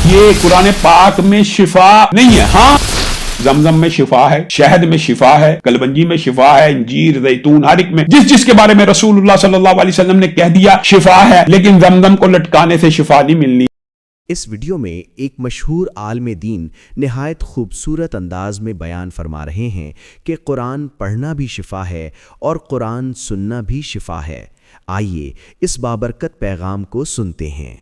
یہ قرآن پاک میں شفا نہیں ہے. ہاں زمزم میں شفا ہے، شہد میں شفا ہے، کلبنجی میں شفا ہے، انجیر، زیتون، ہر ایک میں جس کے بارے میں رسول اللہ صلی اللہ علیہ وسلم نے کہہ دیا شفا ہے، لیکن زمزم کو لٹکانے سے شفا نہیں ملنی. اس ویڈیو میں ایک مشہور عالم دین نہایت خوبصورت انداز میں بیان فرما رہے ہیں کہ قرآن پڑھنا بھی شفا ہے اور قرآن سننا بھی شفا ہے. آئیے اس بابرکت پیغام کو سنتے ہیں.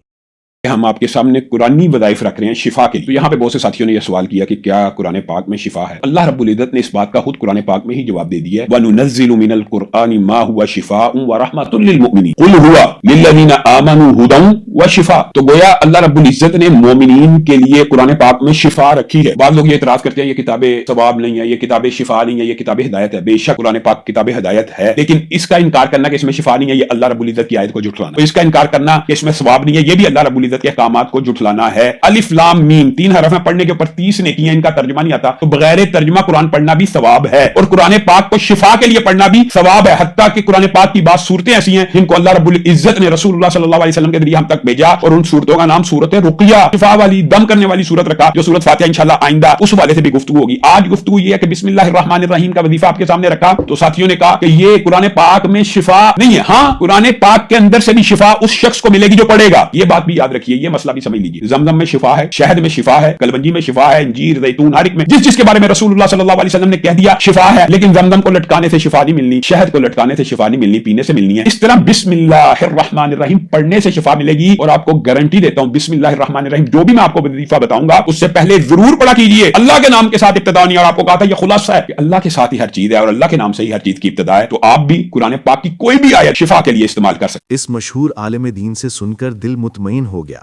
ہم آپ کے سامنے قرآنی وظائف رکھ رہے ہیں شفا کے. تو یہاں پہ بہت سے ساتھیوں نے یہ سوال کیا کہ کیا قرآن پاک میں شفا ہے؟ اللہ رب العزت نے اس بات کا خود قرآن پاک میں ہی جواب دے دیا ہے. وَنُنَزِّلُ مِنَ الْقُرْآنِ مَا هُوَ شِفَاءٌ وَرَحْمَةٌ لِّلْمُؤْمِنِينَ قُلْ هُوَ لِلَّذِينَ آمَنُوا هُدًى وَشِفَاءٌ. تو گویا اللہ رب العزت نے مومنین کے لیے قرآن پاک میں شفا رکھی ہے. بعض لوگ یہ اعتراض کرتے ہیں یہ کتاب ثواب نہیں ہے، یہ کتاب شفا نہیں ہے، یہ کتاب ہدایت ہے. بے شک قرآن پاک کتاب ہدایت ہے، لیکن اس کا انکار کرنا کہ اس میں شفا نہیں ہے یہ اللہ رب العزت کی آیت کو جھٹلانا. تو اس کا انکار کرنا کہ اس میں ثواب نہیں ہے یہ بھی اللہ رب العزت کے احکامات کو جھٹلانا ہے. الف لام میم 3 حرف میں پڑھنے کے اوپر 30 نیکیاں، ان کا ترجمہ نہیں آتا تو بغیر ترجمہ قرآن پڑھنا بھی ثواب ہے، اور قرآن پاک کو شفا کے لیے پڑھنا بھی ثواب ہے. حتیٰ کہ قرآن پاک کی بعض صورتیں ایسی ہیں جن کو اللہ رب العزت نے رسول اللہ صلی اللہ علیہ وسلم کے ذریعے ہم تک بھیجا، اور ان صورتوں کا نام سورت رقیہ، شفا والی، دم کرنے والی صورت رکھا، جو سورت فاتحہ انشاءاللہ آئندہ اس والے سے بھی گفتگو ہوگی. آج گفتگو یہ ہے کہ بسم اللہ الرحمن الرحیم کا وظیفہ آپ کے سامنے رکھا تو ساتھیوں نے کہا کہ یہ قرآن پاک میں شفا نہیں ہے. ہاں قرآن پاک کے اندر سے بھی شفا اس شخص کو ملے گی جو پڑھے گا. یہ بات بھی یاد رکھیے، یہ مسئلہ بھی سمجھ لیجیے. زمزم میں شفا ہے، شہد میں شفا ہے، کلبنجی میں شفا ہے، انجیر، زیتون، ہر ایک میں جس کے بارے میں رسول اللہ صلی اللہ علیہ وسلم نے کہہ دیا شفا ہے، لیکن زمزم کو لٹکانے سے شفا نہیں ملنی، شہد کو لٹکانے سے شفا نہیں ملنی، پینے سے ملنی ہے. اس طرح بسم اللہ الرحمن الرحیم پڑھنے سے شفا ملے گی، اور آپ کو گارنٹی دیتا ہوں بسم اللہ الرحمن الرحیم جو بھی میں آپ کو وظیفہ بتاؤں گا اس سے پہلے ضرور پڑھا کیجیے اللہ کے نام کے ساتھ ابتدا نہیں. اور آپ کو کہا تھا یہ خلاصہ ہے کہ اللہ کے ساتھ ہی ہر چیز ہے اور اللہ کے نام سے ہی ہر چیز کی ابتدا ہے. تو آپ بھی قرآن پاک کی کوئی بھی آیت شفا کے لیے استعمال کر سکتے. اس مشہور عالم دین سے سن کر دل مطمئن ہو گیا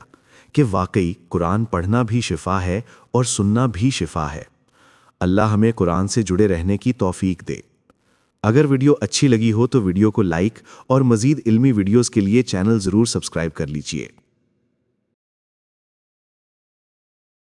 کہ واقعی قرآن پڑھنا بھی شفا ہے اور سننا بھی شفا ہے. اللہ ہمیں قرآن سے جڑے رہنے کی توفیق دے. اگر ویڈیو اچھی لگی ہو تو ویڈیو کو لائک اور مزید علمی ویڈیوز کے لیے چینل ضرور سبسکرائب کر لیجئے.